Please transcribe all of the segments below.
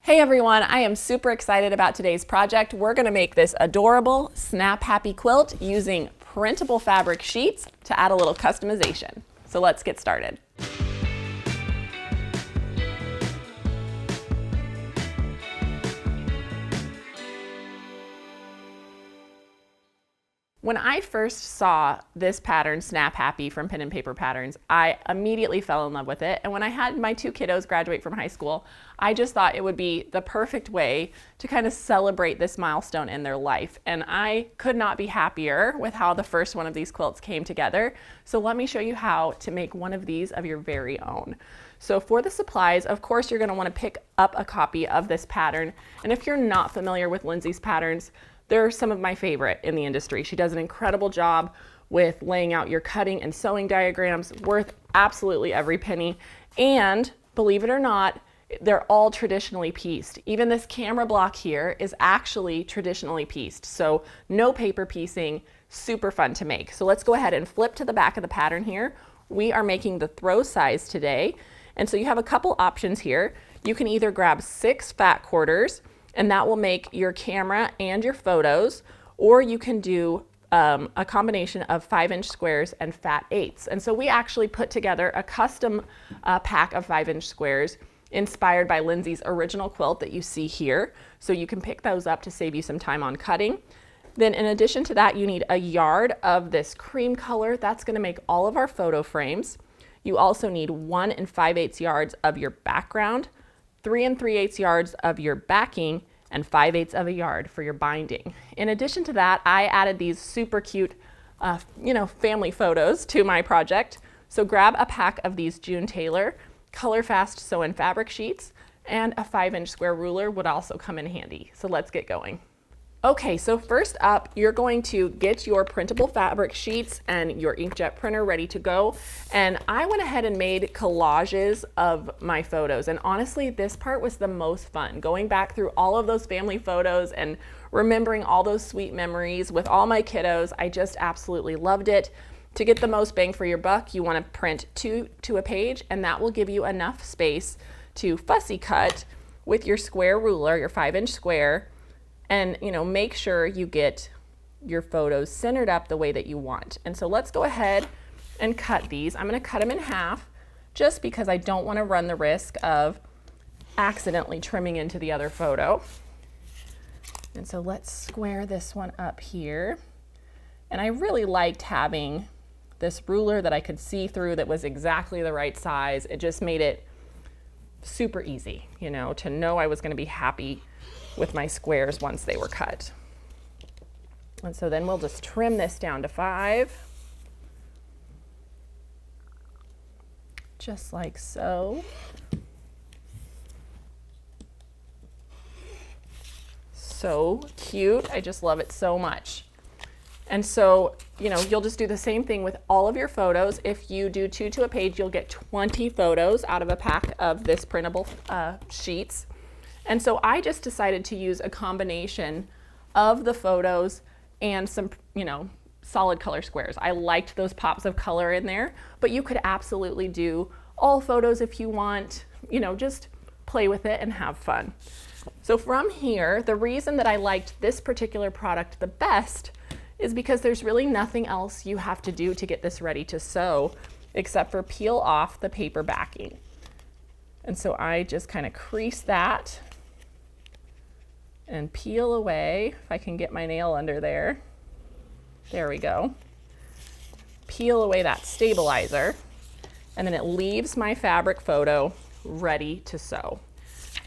Hey everyone, I am super excited about today's project. We're gonna make this adorable snap happy quilt using printable fabric sheets to add a little customization. So let's get started. When I first saw this pattern, Snap Happy from Pen and Paper Patterns, I immediately fell in love with it. And when I had my two kiddos graduate from high school, I just thought it would be the perfect way to kind of celebrate this milestone in their life. And I could not be happier with how the first one of these quilts came together. So let me show you how to make one of these of your very own. So for the supplies, of course, you're going to want to pick up a copy of this pattern. And if you're not familiar with Lindsay's patterns, they're some of my favorite in the industry. She does an incredible job with laying out your cutting and sewing diagrams, worth absolutely every penny. And believe it or not, they're all traditionally pieced. Even this camera block here is actually traditionally pieced. So no paper piecing, super fun to make. So let's go ahead and flip to the back of the pattern here. We are making the throw size today. And so you have a couple options here. You can either grab 6 fat quarters, and that will make your camera and your photos, or you can do a combination of 5-inch squares and fat 8s. And so we actually put together a custom pack of 5-inch squares inspired by Lindsay's original quilt that you see here. So you can pick those up to save you some time on cutting. Then in addition to that, you need a yard of this cream color. That's gonna make all of our photo frames. You also need 1 5/8 yards of your background, 3 3/8 yards of your backing, and 5/8 of a yard for your binding. In addition to that, I added these super cute, family photos to my project. So grab a pack of these June Taylor Color Fast Sew In fabric sheets, and a 5-inch square ruler would also come in handy. So let's get going. Okay, so first up, you're going to get your printable fabric sheets and your inkjet printer ready to go. And I went ahead and made collages of my photos. And honestly, this part was the most fun. Going back through all of those family photos and remembering all those sweet memories with all my kiddos, I just absolutely loved it. To get the most bang for your buck, you want to print 2 to a page, and that will give you enough space to fussy cut with your square ruler, your 5-inch square. And make sure you get your photos centered up the way that you want. And so let's go ahead and cut these. I'm gonna cut them in half just because I don't wanna run the risk of accidentally trimming into the other photo. And so let's square this one up here. And I really liked having this ruler that I could see through that was exactly the right size. It just made it super easy, to know I was gonna be happy with my squares once they were cut. And so then we'll just trim this down to 5. Just like so. So cute, I just love it so much. And so, you'll just do the same thing with all of your photos. If you do 2 to a page, you'll get 20 photos out of a pack of this printable sheets. And so I just decided to use a combination of the photos and some, solid color squares. I liked those pops of color in there, but you could absolutely do all photos if you want, just play with it and have fun. So from here, the reason that I liked this particular product the best is because there's really nothing else you have to do to get this ready to sew except for peel off the paper backing. And so I just kind of crease that and peel away, if I can get my nail under there. There we go. Peel away that stabilizer, and then it leaves my fabric photo ready to sew.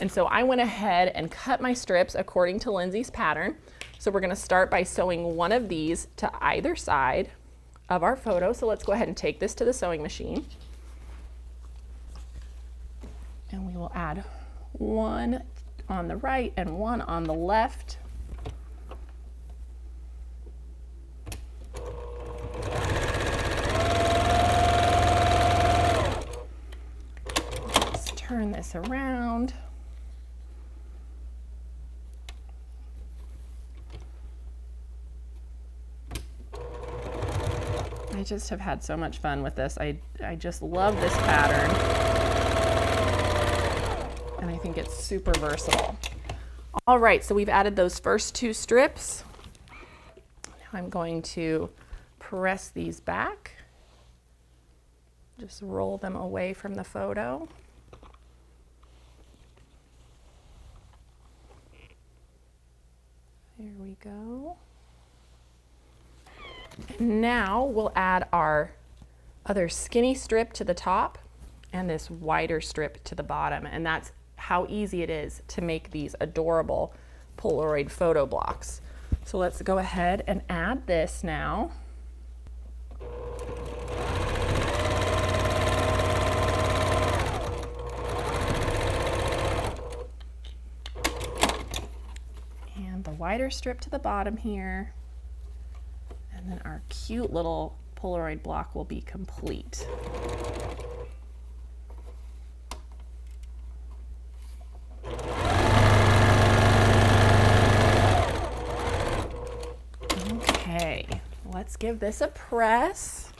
And so I went ahead and cut my strips according to Lindsay's pattern. So we're gonna start by sewing one of these to either side of our photo. So let's go ahead and take this to the sewing machine. And we will add 1 on the right and 1 on the left. Let's turn this around. I just have had so much fun with this. I just love this pattern. And I think think it's super versatile. All right, so we've added those first 2 strips. Now I'm going to press these back. Just roll them away from the photo. There we go. And now we'll add our other skinny strip to the top and this wider strip to the bottom. And that's how easy it is to make these adorable Polaroid photo blocks. So let's go ahead and add this now. And the wider strip to the bottom here. And then our cute little Polaroid block will be complete. Okay, let's give this a press.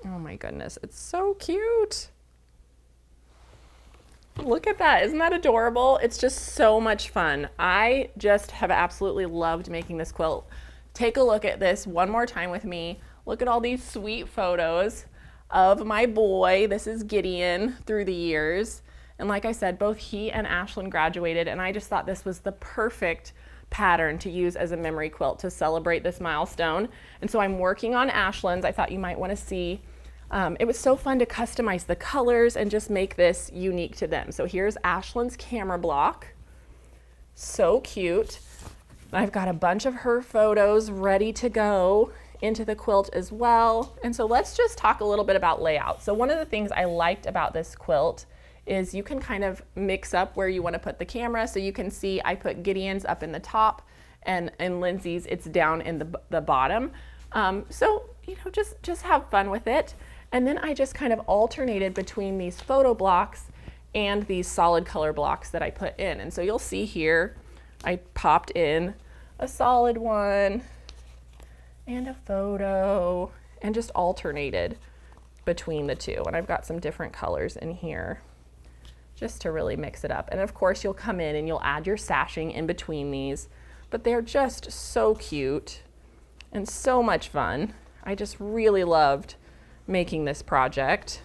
Oh my goodness, it's so cute. Look at that, isn't that adorable? It's just so much fun. I just have absolutely loved making this quilt. Take a look at this one more time with me. Look at all these sweet photos of my boy. This is Gideon through the years. And like I said, both he and Ashlyn graduated, and I just thought this was the perfect pattern to use as a memory quilt to celebrate this milestone. And so I'm working on Ashlyn's. I thought you might want to see. It was so fun to customize the colors and just make this unique to them. So here's Ashlyn's camera block. So cute. I've got a bunch of her photos ready to go into the quilt as well. And so let's just talk a little bit about layout. So one of the things I liked about this quilt is you can kind of mix up where you want to put the camera. So you can see I put Gideon's up in the top and Lindsay's it's down in the bottom. So, you know, just have fun with it. And then I just kind of alternated between these photo blocks and these solid color blocks that I put in. And so you'll see here, I popped in a solid one and a photo and just alternated between the two. And I've got some different colors in here just to really mix it up. And of course you'll come in and you'll add your sashing in between these, but they're just so cute and so much fun. I just really loved making this project.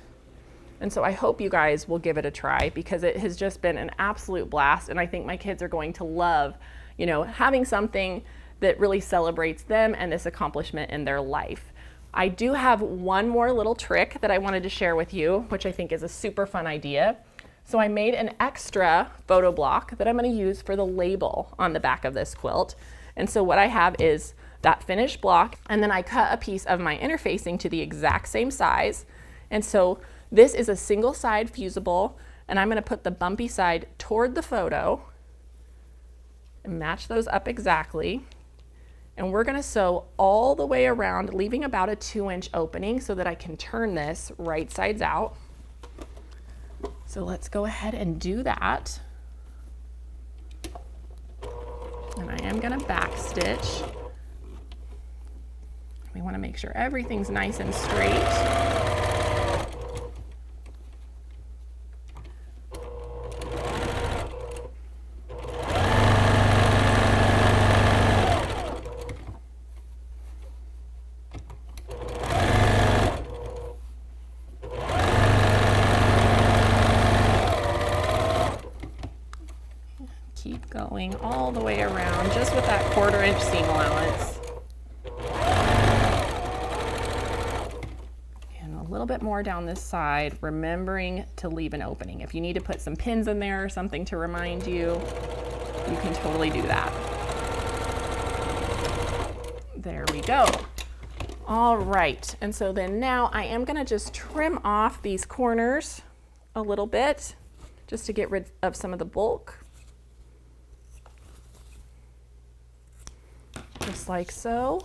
And so I hope you guys will give it a try because it has just been an absolute blast. And I think my kids are going to love, you know, having something that really celebrates them and this accomplishment in their life. I do have one more little trick that I wanted to share with you, which I think is a super fun idea. So I made an extra photo block that I'm going to use for the label on the back of this quilt. And so what I have is that finished block, and then I cut a piece of my interfacing to the exact same size. And so this is a single side fusible, and I'm going to put the bumpy side toward the photo and match those up exactly. And we're going to sew all the way around, leaving about a 2-inch opening so that I can turn this right sides out. So let's go ahead and do that. And I am going to back stitch. We want to make sure everything's nice and straight. Keep going all the way around just with that 1/4 inch seam allowance. A little bit more down this side, remembering to leave an opening. If you need to put some pins in there or something to remind you, you can totally do that. There we go. All right, and so then now I am gonna just trim off these corners a little bit just to get rid of some of the bulk. Just like so.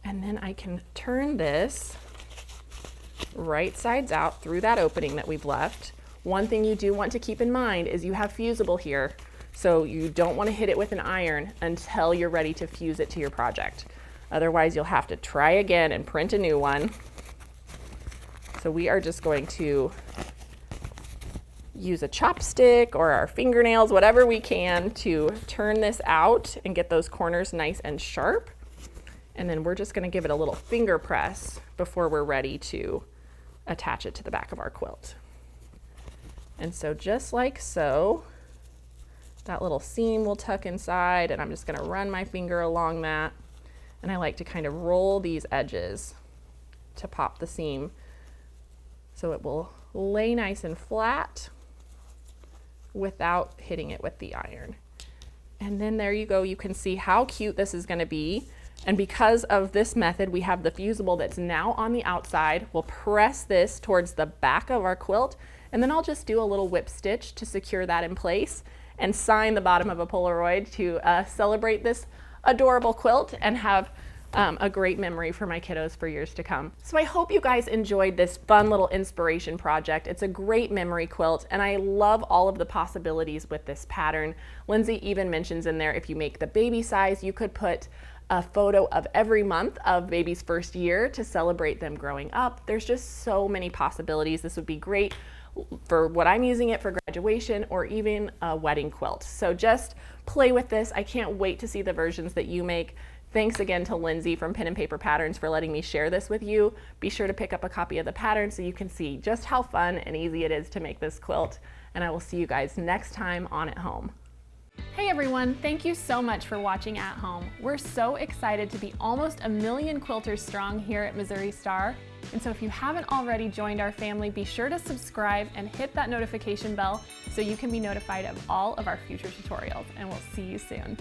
And then I can turn this right sides out through that opening that we've left. One thing you do want to keep in mind is you have fusible here, so you don't want to hit it with an iron until you're ready to fuse it to your project. Otherwise, you'll have to try again and print a new one. So we are just going to use a chopstick or our fingernails, whatever we can, to turn this out and get those corners nice and sharp. And then we're just going to give it a little finger press before we're ready to attach it to the back of our quilt. And so just like so, that little seam will tuck inside, and I'm just going to run my finger along that. And I like to kind of roll these edges to pop the seam so it will lay nice and flat without hitting it with the iron. And then there you go. You can see how cute this is going to be. And because of this method, we have the fusible that's now on the outside. We'll press this towards the back of our quilt, and then I'll just do a little whip stitch to secure that in place and sign the bottom of a Polaroid to celebrate this adorable quilt and have a great memory for my kiddos for years to come. So I hope you guys enjoyed this fun little inspiration project. It's a great memory quilt, and I love all of the possibilities with this pattern. Lindsay even mentions in there, if you make the baby size, you could put a photo of every month of baby's first year to celebrate them growing up. There's just so many possibilities. This would be great for what I'm using it for, graduation or even a wedding quilt. So just play with this. I can't wait to see the versions that you make. Thanks again to Lindsay from Pen and Paper Patterns for letting me share this with you. Be sure to pick up a copy of the pattern so you can see just how fun and easy it is to make this quilt. And I will see you guys next time on At Home. Hey everyone, thank you so much for watching At Home. We're so excited to be almost 1 million quilters strong here at Missouri Star. And so if you haven't already joined our family, be sure to subscribe and hit that notification bell so you can be notified of all of our future tutorials. And we'll see you soon.